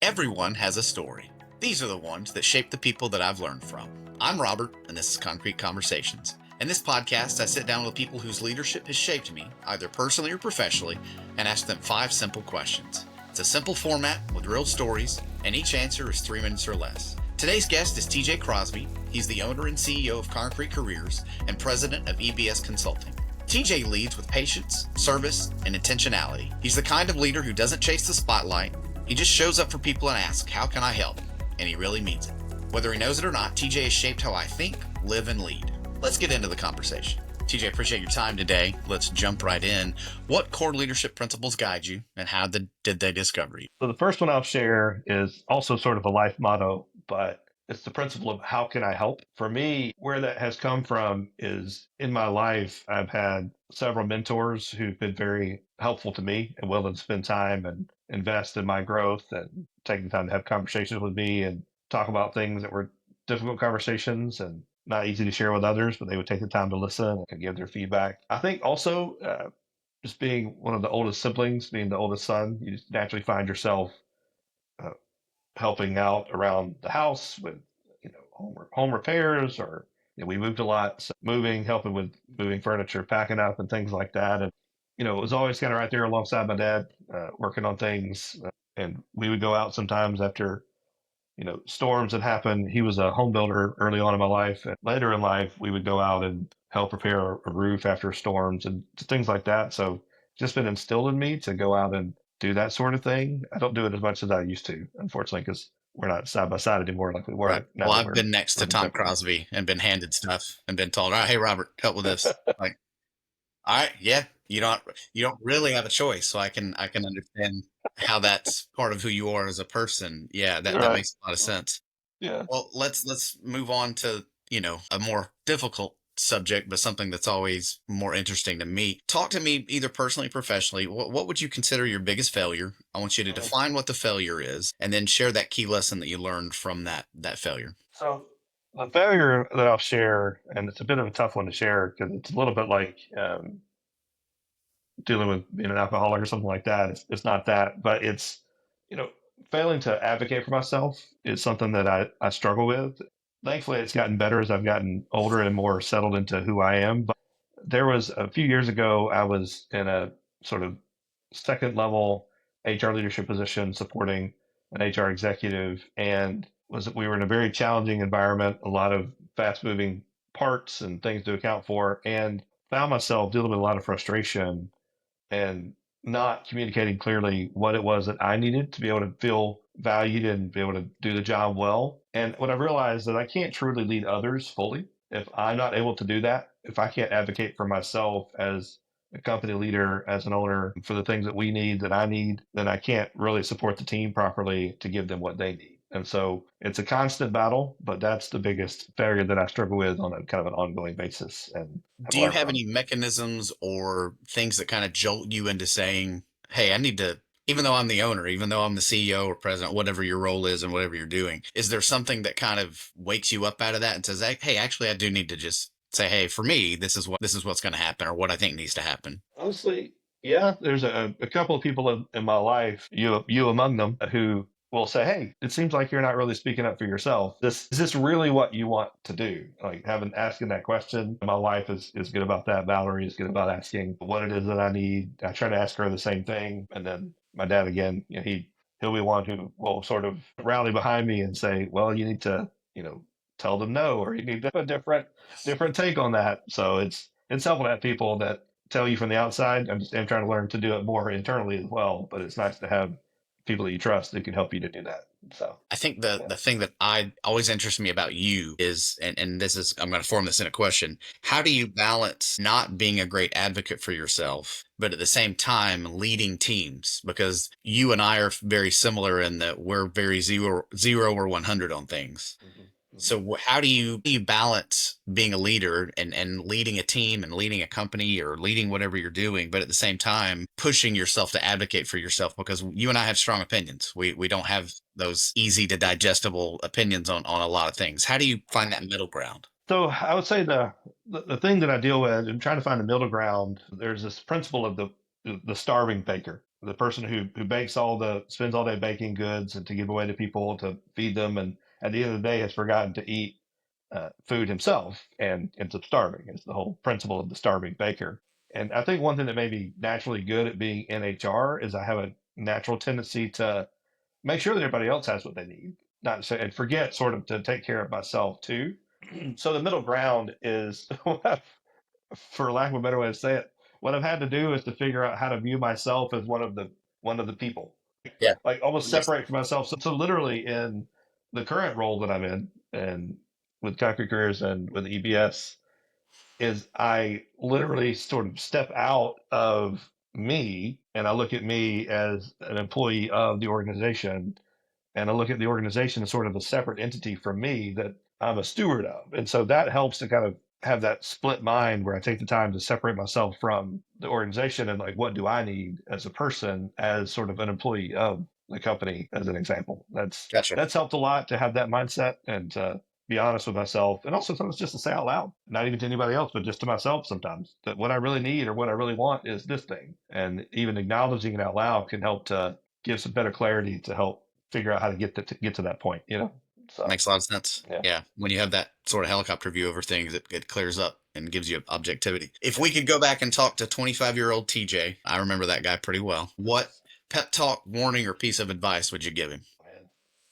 Everyone has a story. These are the ones that shape the people that I've learned from. I'm Robert, and this is Concrete Conversations. In this podcast, I sit down with people whose leadership has shaped me, either personally or professionally, and ask them 5 simple questions. It's a simple format with real stories, and each answer is 3 minutes or less. Today's guest is Tom Crosby. He's the owner and CEO of Concrete Careers and president of EBS Consulting. TJ leads with patience, service, and intentionality. He's the kind of leader who doesn't chase the spotlight. He just shows up for people and asks, how can I help? And he really means it. Whether he knows it or not, TJ has shaped how I think, live, and lead. Let's get into the conversation. TJ, appreciate your time today. Let's jump right in. What core leadership principles guide you, and how did they discover you? So the first one I'll share is also sort of a life motto, but it's the principle of how can I help? For me, where that has come from is in my life, I've had several mentors who've been very helpful to me and willing to spend time and invest in my growth and take the time to have conversations with me and talk about things that were difficult conversations and not easy to share with others, but they would take the time to listen and give their feedback. I think also just being one of the oldest siblings, being the oldest son, you just naturally find yourself uh, helping out around the house with, home repairs, or we moved a lot, so moving, helping with moving furniture, packing up, and things like that. And it was always kind of right there alongside my dad, working on things. And we would go out sometimes after storms had happened. He was a home builder early on in my life. And later in life, we would go out and help repair a roof after storms and things like that. So it's just been instilled in me to go out and do that sort of thing. I don't do it as much as I used to, unfortunately, because we're not side by side anymore like we Right. were now Well, that I've we're been next to living Tom separately. Crosby and been handed stuff and been told, all right, hey, Robert, help with this. Like, all right, yeah, you don't really have a choice. So I can understand how that's part of who you are as a person. Yeah, that Right. makes a lot of sense. Yeah. Well, let's move on to, a more difficult subject, but something that's always more interesting to me. Talk to me either personally or professionally. What would you consider your biggest failure? I want you to Mhm. define what the failure is and then share that key lesson that you learned from that failure. So the failure that I'll share, and it's a bit of a tough one to share because it's a little bit like dealing with being an alcoholic or something like that. It's not that, but it's, you know, failing to advocate for myself is something that I struggle with. Thankfully, it's gotten better as I've gotten older and more settled into who I am. But there was a few years ago, I was in a sort of second level HR leadership position supporting an HR executive, and we were in a very challenging environment, a lot of fast moving parts and things to account for, and found myself dealing with a lot of frustration and not communicating clearly what it was that I needed to be able to feel valued and be able to do the job well. And what I realized that I can't truly lead others fully if I'm not able to do that, if I can't advocate for myself as a company leader, as an owner, for the things that we need, that I need, then I can't really support the team properly to give them what they need. And so it's a constant battle, but that's the biggest failure that I struggle with on a kind of an ongoing basis and have Do you learned have from. any mechanisms or things that kind of jolt you into saying, hey, I need to, even though I'm the owner, even though I'm the CEO or president, whatever your role is and whatever you're doing, is there something that kind of wakes you up out of that and says, hey, actually, I do need to just say, hey, for me, this is what's going to happen or what I think needs to happen? Honestly, yeah, there's a couple of people in my life, you among them, who will say, "Hey, it seems like you're not really speaking up for yourself. This is this really what you want to do?" Like having asking that question. My wife is good about that. Valerie is good about asking what it is that I need. I try to ask her the same thing, and then my dad again, he'll be one who will sort of rally behind me and say, "Well, you need to, tell them no, or you need to have a different take on that." So it's helpful to have people that tell you from the outside. I'm trying to learn to do it more internally as well. But it's nice to have people that you trust that can help you to do that. So I think the yeah. the thing that I always interests me about you is, and this is, I'm going to form this in a question. How do you balance not being a great advocate for yourself, but at the same time leading teams? Because you and I are very similar in that we're very zero or 100 on things. Mhm, mhm. So how do you balance being a leader and leading a team and leading a company or leading whatever you're doing, but at the same time pushing yourself to advocate for yourself? Because you and I have strong opinions. We don't have those easy to digestible opinions on a lot of things. How do you find that middle ground? So I would say the thing that I deal with and trying to find the middle ground. There's this principle of the starving baker. the person who spends all day baking goods and to give away to people to feed them, and at the end of the day has forgotten to eat food himself and ends up starving. It's the whole principle of the starving baker. And I think one thing that made me naturally good at being in HR is I have a natural tendency to make sure that everybody else has what they need, not to say, and forget sort of to take care of myself too. So the middle ground is, for lack of a better way to say it, what I've had to do is to figure out how to view myself as one of the people, Yeah. like almost That makes separate from myself. So literally in the current role that I'm in, and with Concrete Careers and with EBS, is I literally sort of step out of me and I look at me as an employee of the organization, and I look at the organization as sort of a separate entity from me that I'm a steward of. And so that helps to kind of have that split mind where I take the time to separate myself from the organization and like, what do I need as a person, as sort of an employee of the company, as an example. That's Gotcha. that's helped a lot to have that mindset and to be honest with myself, and also sometimes just to say out loud, not even to anybody else, but just to myself sometimes, that what I really need or what I really want is this thing. And even acknowledging it out loud can help to give some better clarity to help figure out how to get to that point. So Makes a lot of sense. yeah. Yeah. When you have that sort of helicopter view over things, it clears up and gives you objectivity. If we could go back and talk to 25-year-old TJ, I remember that guy pretty well. What pep talk, warning, or piece of advice would you give him?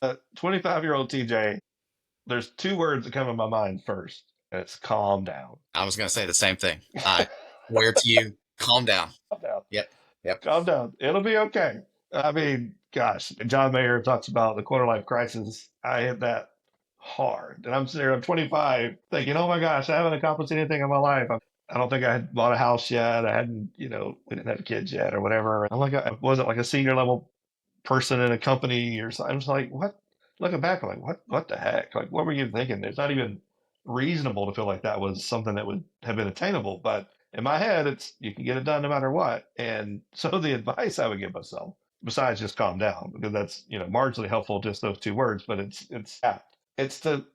25-year-old TJ, there's two words that come in my mind first, and it's calm down. I was going to say the same thing. I swear to you, calm down. Calm down. Yep. Yep. Calm down. It'll be okay. I mean, gosh, John Mayer talks about the quarter life crisis. I hit that hard. And I'm sitting there, I'm 25, thinking, oh my gosh, I haven't accomplished anything in my life. I don't think I had bought a house yet. I hadn't, we didn't have kids yet or whatever. I'm like, I wasn't like a senior level person in a company or something. I was like, what? Looking back, I'm like, what the heck? Like, what were you thinking? It's not even reasonable to feel like that was something that would have been attainable. But in my head, it's you can get it done no matter what. And so the advice I would give myself, besides just calm down, because that's marginally helpful, just those two words, but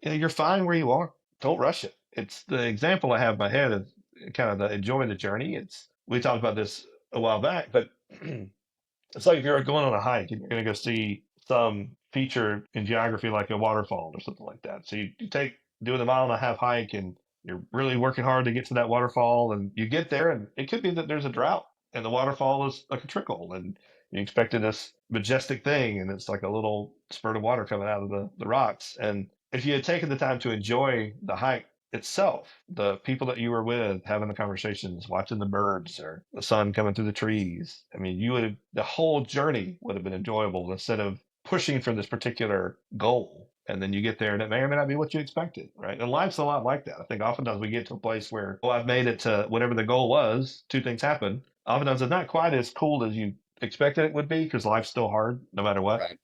you're fine where you are. Don't rush it. It's the example I have in my head of kind of the enjoying the journey. We talked about this a while back, but it's like if you're going on a hike and you're going to go see some feature in geography like a waterfall or something like that. So you take doing a mile and a half hike and you're really working hard to get to that waterfall, and you get there and it could be that there's a drought and the waterfall is like a trickle, and you expected this majestic thing and it's like a little spurt of water coming out of the rocks. And if you had taken the time to enjoy the hike itself, the people that you were with, having the conversations, watching the birds or the sun coming through the trees. I mean, the whole journey would have been enjoyable instead of pushing for this particular goal. And then you get there and it may or may not be what you expected, right? And life's a lot like that. I think oftentimes we get to a place where, oh, I've made it to whatever the goal was. Two things happen. Oftentimes it's not quite as cool as you expected it would be because life's still hard no matter what. Right.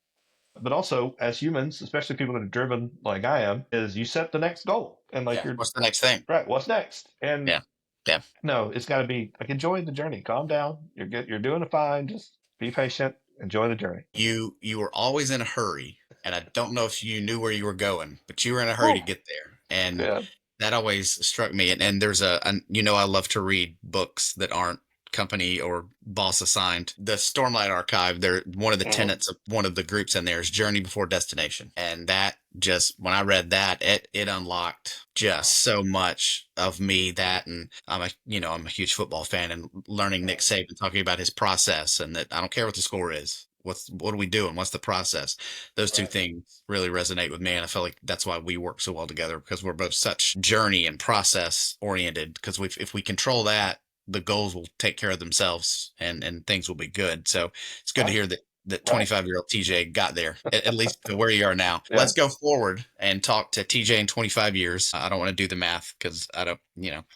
But also as humans, especially people that are driven like I am, is you set the next goal and like Yeah. you're What's the next thing? right. What's next? And Yeah. Yeah. no, it's got to be like enjoy the journey. Calm down. You're good. You're doing fine. Just be patient. Enjoy the journey. You were always in a hurry, and I don't know if you knew where you were going, but you were in a hurry Whew. to get there. And Yeah. that always struck me. And there's I love to read books that aren't company or boss assigned. The Stormlight Archive, they're one of the Mhm. tenets of one of the groups in there is journey before destination. And that just, when I read that, it unlocked just so much of me. That, and I'm a huge football fan, and learning Nick Saban talking about his process, and that I don't care what the score is. What are we doing? What's the process? Those two Right. things really resonate with me, and I feel like that's why we work so well together, because we're both such journey and process oriented. Because if we control that, the goals will take care of themselves, and things will be good. So it's good to Right. hear that Right. 25-year-old TJ got there, at least to where you are now. Yeah. Let's go forward and talk to TJ in 25 years. I don't want to do the math because I don't,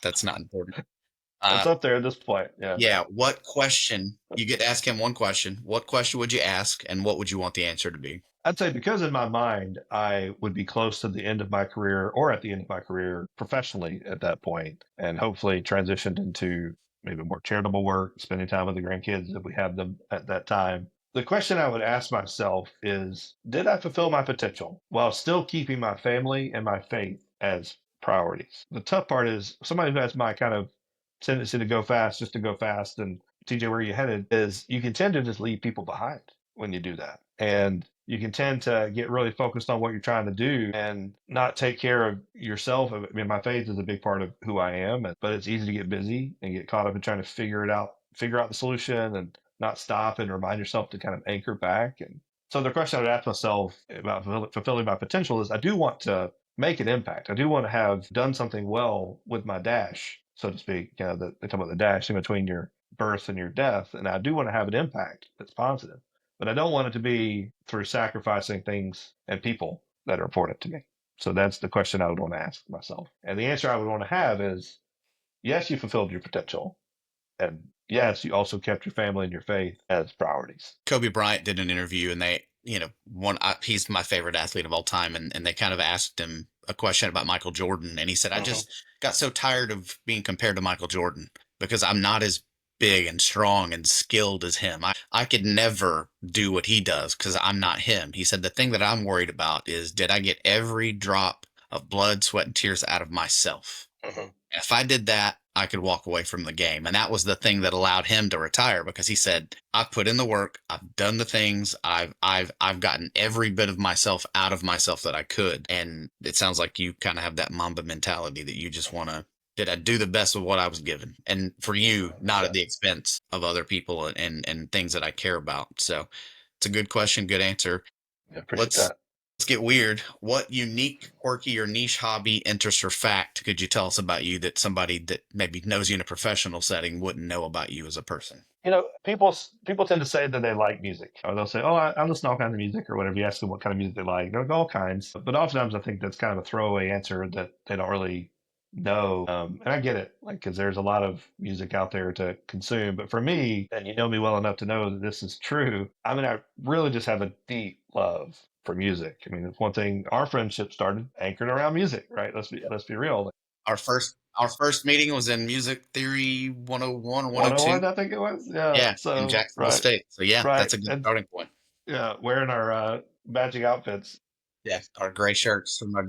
that's not important. It's Uh, up there at this point. Yeah. yeah. What question, you get to ask him one question. What question would you ask, and what would you want the answer to be? I'd say because in my mind, I would be close to the end of my career or at the end of my career professionally at that point, and hopefully transitioned into maybe more charitable work, spending time with the grandkids if we have them at that time. The question I would ask myself is, did I fulfill my potential while still keeping my family and my faith as priorities? The tough part is somebody who has my kind of tendency to go fast just to go fast and TJ, where you headed is you can tend to just leave people behind when you do that. And you can tend to get really focused on what you're trying to do and not take care of yourself. I mean, my faith is a big part of who I am, but it's easy to get busy and get caught up in trying to figure out the solution and not stop and remind yourself to kind of anchor back. And so the question I would ask myself about fulfilling my potential is I do want to make an impact. I do want to have done something well with my dash, so to speak. You know, they talk about the dash in between your birth and your death. And I do want to have an impact that's positive, but I don't want it to be through sacrificing things and people that are important to me. So that's the question I would want to ask myself. And the answer I would want to have is yes, you fulfilled your potential. And yes, you also kept your family and your faith as priorities. Kobe Bryant did an interview, and they, he's my favorite athlete of all time, and they kind of asked him a question about Michael Jordan, and he said, "I Mhm. just got so tired of being compared to Michael Jordan because I'm not as big and strong and skilled as him. I could never do what he does because I'm not him." He said, "The thing that I'm worried about is did I get every drop of blood, sweat, and tears out of myself? Mhm. If I did that, I could walk away from the game." And that was the thing that allowed him to retire because he said, "I've put in the work, I've done the things, I've gotten every bit of myself out of myself that I could." And it sounds like you kind of have that Mamba mentality that you just want to, did I do the best of what I was given? And for you, not at Yeah, the expense of other people and things that I care about. So it's a good question, good answer. I appreciate Let's that. let's get weird. What unique, quirky, or niche hobby, interest, or fact could you tell us about you that somebody that maybe knows you in a professional setting wouldn't know about you as a person? You know, people tend to say that they like music, or they'll say, "Oh, I listen to all kinds of music," or whatever. You ask them what kind of music they like, they'll go all kinds. But oftentimes, I think that's kind of a throwaway answer that they don't really know. And I get it, like because there's a lot of music out there to consume. But for me, and you know me well enough to know that this is true. I mean, I really just have a deep love for music. I mean, it's one thing. Our friendship started anchored around music, right? Let's be real. Our first meeting was in Music Theory 101 or 102. 101, I think it was. Yeah. Yeah, in So Jacksonville right, State. So yeah, right, that's a good and starting point. yeah, wearing our matching outfits. Yeah, our gray shirts from our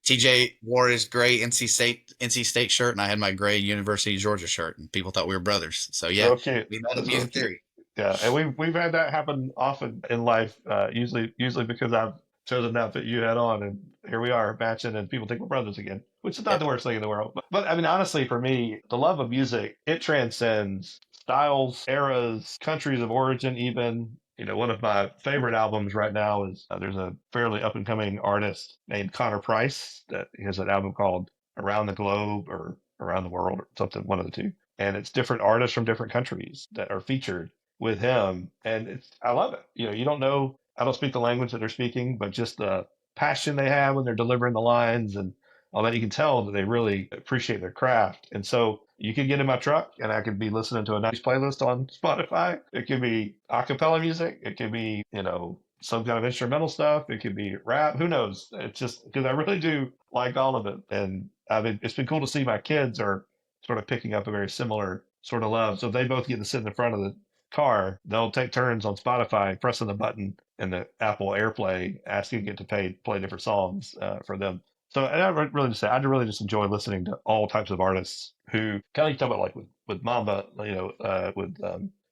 TJ wore his gray NC State shirt, and I had my gray University of Georgia shirt, and people thought we were brothers. So yeah, Real cute. we met at That's real Music cute. Theory. Yeah, and we've had that happen often in life. Usually because I've chosen an outfit you had on, and here we are matching, and people think we're brothers again, which is not the Yep. worst thing in the world. But I mean, honestly, for me, the love of music it transcends styles, eras, countries of origin, even. You know, one of my favorite albums right now is there's a fairly up and coming artist named Connor Price that has an album called Around the Globe or Around the World or something, one of the two, and it's different artists from different countries that are featured with him, and it's I love it. You know, you don't know, I don't speak the language that they're speaking, but just the passion they have when they're delivering the lines and all that, you can tell that they really appreciate their craft. And so you could get in my truck and I could be listening to a nice playlist on Spotify. It could be a cappella music. It could be, you know, some kind of instrumental stuff. It could be rap. Who knows? It's just because I really do like all of it. And I mean, it's been cool to see my kids are sort of picking up a very similar sort of love. So if they both get to sit in the front of the car, they'll take turns on Spotify pressing the button in the Apple AirPlay, asking it to play different songs for them. So and I really just say I really just enjoy listening to all types of artists who kind of you talk about like with Mamba, you know, with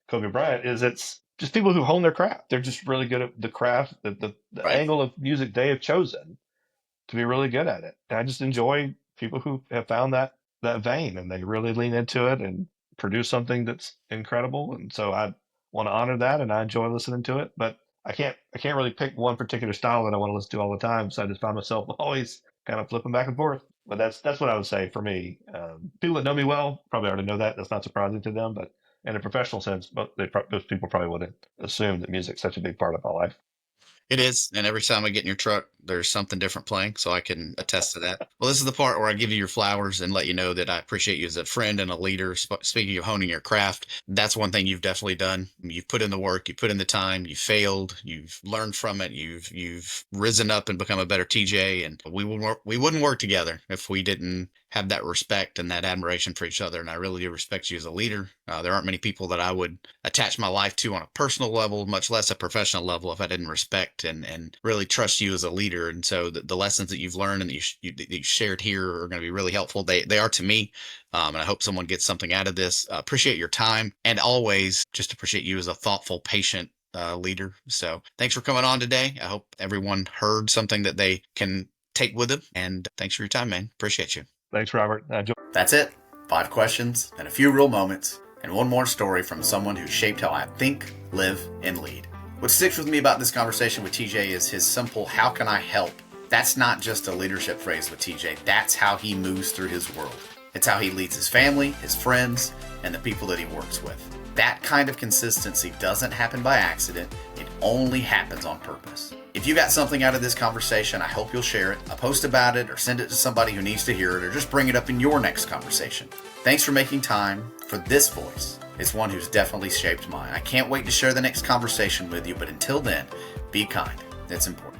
Kobe Bryant, is it's just people who hone their craft. They're just really good at the craft, the Right. angle of music they have chosen to be really good at it. And I just enjoy people who have found that vein and they really lean into it and produce something that's incredible. And so I want to honor that and I enjoy listening to it. But I can't really pick one particular style that I want to listen to all the time. So I just find myself always kind of flipping back and forth. But that's what I would say for me. People that know me well probably already know that. That's not surprising to them. But in a professional sense, most people probably wouldn't assume that music's such a big part of my life. It is, and every time I get in your truck, there's something different playing, so I can attest to that. Well, this is the part where I give you your flowers and let you know that I appreciate you as a friend and a leader. Speaking of honing your craft, that's one thing you've definitely done. You've put in the work, you put in the time, you failed, you've learned from it, you've risen up and become a better TJ. And we wouldn't work together if we didn't have that respect and that admiration for each other. And I really do respect you as a leader. There aren't many people that I would attach my life to on a personal level, much less a professional level, if I didn't respect and really trust you as a leader. And so the lessons that you've learned and that you shared here are going to be really helpful. They are to me. And I hope someone gets something out of this. Appreciate your time, and always just appreciate you as a thoughtful, patient leader. So thanks for coming on today. I hope everyone heard something that they can take with them. And thanks for your time, man. Appreciate you. Thanks, Robert. That's it. 5 questions and a few real moments, and one more story from someone who shaped how I think, live, and lead. What sticks with me about this conversation with TJ is his simple, how can I help? That's not just a leadership phrase with TJ. That's how he moves through his world. It's how he leads his family, his friends, and the people that he works with. That kind of consistency doesn't happen by accident. It only happens on purpose. If you got something out of this conversation, I hope you'll share it, post about it, or send it to somebody who needs to hear it, or just bring it up in your next conversation. Thanks for making time for this voice. It's one who's definitely shaped mine. I can't wait to share the next conversation with you, but until then, be kind. It's important.